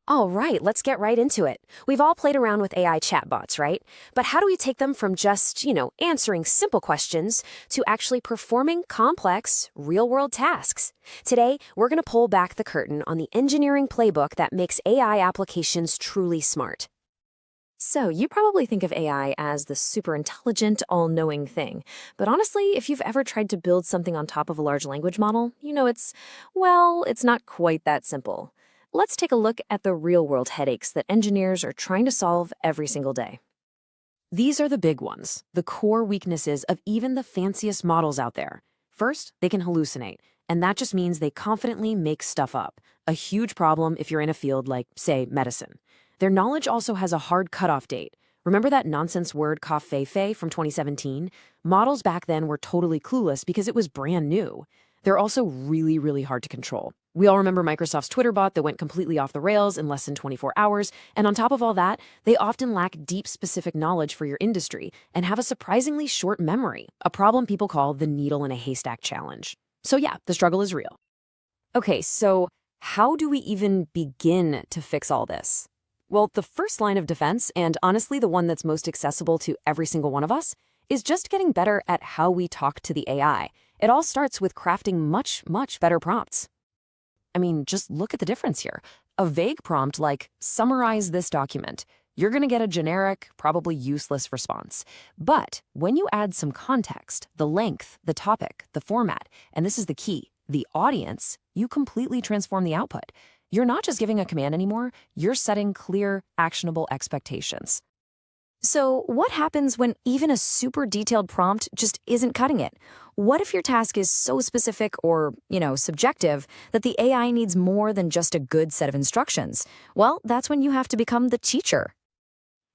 All right, let's get right into it. We've all played around with AI chatbots, right? But how do we take them from just, answering simple questions to actually performing complex, real-world tasks? Today, we're going to pull back the curtain on the engineering playbook that makes AI applications truly smart. So, you probably think of AI as the super intelligent, all-knowing thing. But honestly, if you've ever tried to build something on top of a large language model, it's not quite that simple. Let's take a look at the real-world headaches that engineers are trying to solve every single day. These are the big ones, the core weaknesses of even the fanciest models out there. First, they can hallucinate, and that just means they confidently make stuff up, a huge problem if you're in a field like, say, medicine. Their knowledge also has a hard cutoff date. Remember that nonsense word "covfefe" from 2017? Models back then were totally clueless because it was brand new. They're also really, really hard to control. We all remember Microsoft's Twitter bot that went completely off the rails in less than 24 hours, and on top of all that, they often lack deep specific knowledge for your industry and have a surprisingly short memory, a problem people call the needle in a haystack challenge. So yeah, the struggle is real. Okay, so how do we even begin to fix all this? Well, the first line of defense, and honestly the one that's most accessible to every single one of us, is just getting better at how we talk to the AI. It all starts with crafting much, much better prompts. I mean, just look at the difference here. A vague prompt like, "summarize this document," you're going to get a generic, probably useless response. But when you add some context, the length, the topic, the format, and this is the key, the audience, you completely transform the output. You're not just giving a command anymore, you're setting clear, actionable expectations. So what happens when even a super detailed prompt just isn't cutting it? What if your task is so specific or, subjective that the AI needs more than just a good set of instructions? Well, that's when you have to become the teacher.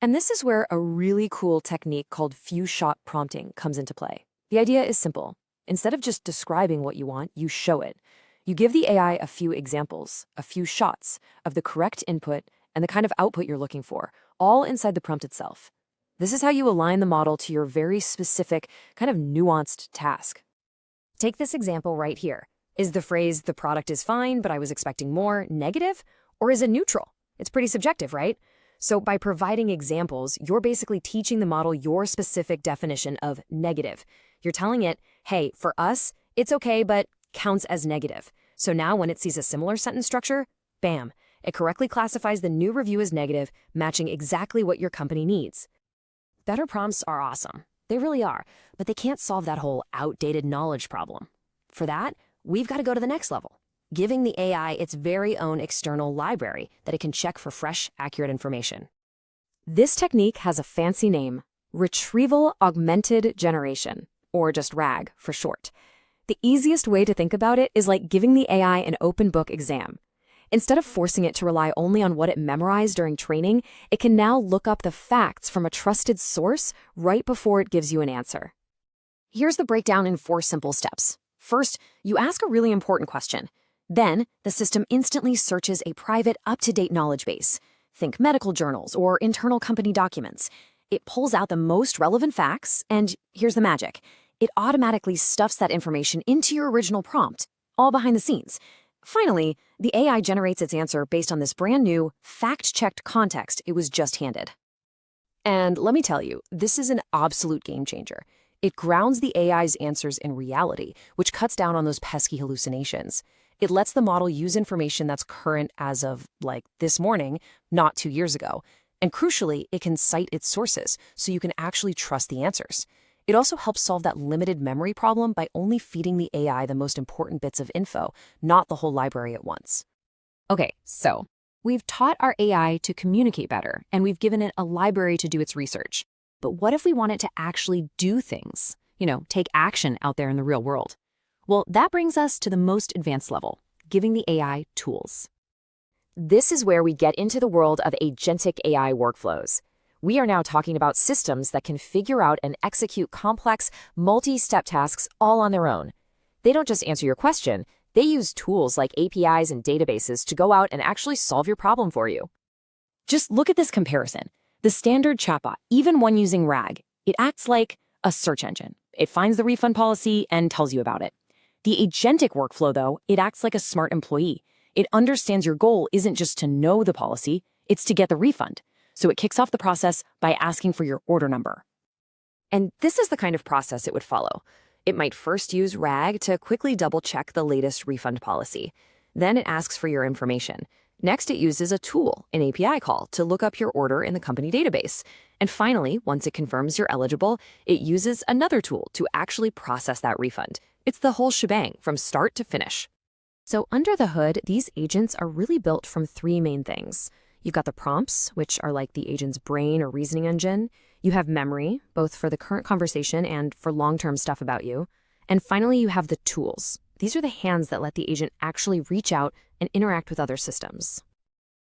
And this is where a really cool technique called few-shot prompting comes into play. The idea is simple. Instead of just describing what you want, you show it. You give the AI a few examples, a few shots of the correct input and the kind of output you're looking for, all inside the prompt itself. This is how you align the model to your very specific, kind of nuanced task. Take this example right here. Is the phrase, "the product is fine, but I was expecting more," negative? Or is it neutral? It's pretty subjective, right? So by providing examples, you're basically teaching the model your specific definition of negative. You're telling it, hey, for us, it's okay, but counts as negative. So now when it sees a similar sentence structure, bam, it correctly classifies the new review as negative, matching exactly what your company needs. Better prompts are awesome. They really are, but they can't solve that whole outdated knowledge problem. For that, we've got to go to the next level, giving the AI its very own external library that it can check for fresh, accurate information. This technique has a fancy name, Retrieval-Augmented Generation, or just RAG for short. The easiest way to think about it is like giving the AI an open book exam. Instead of forcing it to rely only on what it memorized during training, it can now look up the facts from a trusted source right before it gives you an answer. Here's the breakdown in 4 simple steps. First, you ask a really important question. Then, the system instantly searches a private, up-to-date knowledge base. Think medical journals or internal company documents. It pulls out the most relevant facts, and here's the magic. It automatically stuffs that information into your original prompt, all behind the scenes. Finally, the AI generates its answer based on this brand new, fact-checked context it was just handed. And let me tell you, this is an absolute game changer. It grounds the AI's answers in reality, which cuts down on those pesky hallucinations. It lets the model use information that's current as of, this morning, not 2 years ago. And crucially, it can cite its sources, so you can actually trust the answers. It also helps solve that limited memory problem by only feeding the AI the most important bits of info, not the whole library at once. Okay, so we've taught our AI to communicate better, and we've given it a library to do its research. But what if we want it to actually do things? Take action out there in the real world? Well, that brings us to the most advanced level, giving the AI tools. This is where we get into the world of agentic AI workflows. We are now talking about systems that can figure out and execute complex, multi-step tasks all on their own. They don't just answer your question, they use tools like APIs and databases to go out and actually solve your problem for you. Just look at this comparison. The standard chatbot, even one using RAG, it acts like a search engine. It finds the refund policy and tells you about it. The agentic workflow, though, it acts like a smart employee. It understands your goal isn't just to know the policy, it's to get the refund. So it kicks off the process by asking for your order number. And this is the kind of process it would follow. It might first use RAG to quickly double-check the latest refund policy. Then it asks for your information. Next, it uses a tool, an API call, to look up your order in the company database. And finally, once it confirms you're eligible, it uses another tool to actually process that refund. It's the whole shebang from start to finish. So under the hood, these agents are really built from three main things. You've got the prompts, which are like the agent's brain or reasoning engine. You have memory, both for the current conversation and for long-term stuff about you. And finally, you have the tools. These are the hands that let the agent actually reach out and interact with other systems.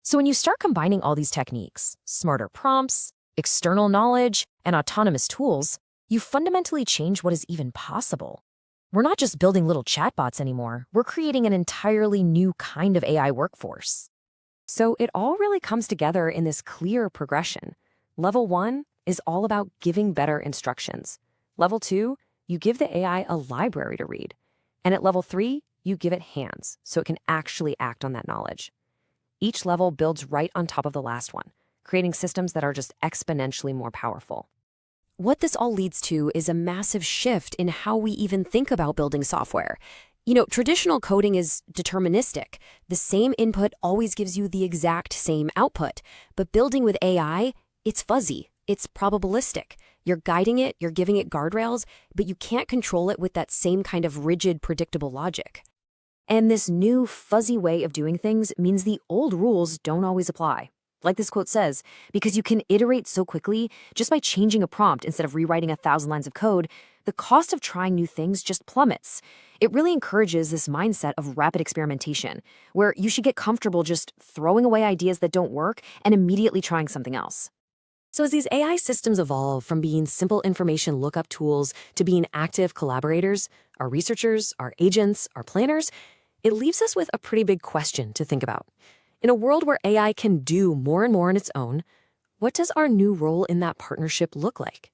So when you start combining all these techniques, smarter prompts, external knowledge, and autonomous tools, you fundamentally change what is even possible. We're not just building little chatbots anymore. We're creating an entirely new kind of AI workforce. So it all really comes together in this clear progression. Level 1 is all about giving better instructions. Level 2, you give the AI a library to read. And at level 3, you give it hands so it can actually act on that knowledge. Each level builds right on top of the last one, creating systems that are just exponentially more powerful. What this all leads to is a massive shift in how we even think about building software. Traditional coding is deterministic. The same input always gives you the exact same output. But building with AI, it's fuzzy. It's probabilistic. You're guiding it, you're giving it guardrails, but you can't control it with that same kind of rigid, predictable logic. And this new, fuzzy way of doing things means the old rules don't always apply. Like this quote says, because you can iterate so quickly just by changing a prompt instead of rewriting 1,000 lines of code, the cost of trying new things just plummets. It really encourages this mindset of rapid experimentation, where you should get comfortable just throwing away ideas that don't work and immediately trying something else. So as these AI systems evolve from being simple information lookup tools to being active collaborators, our researchers, our agents, our planners, it leaves us with a pretty big question to think about. In a world where AI can do more and more on its own, what does our new role in that partnership look like?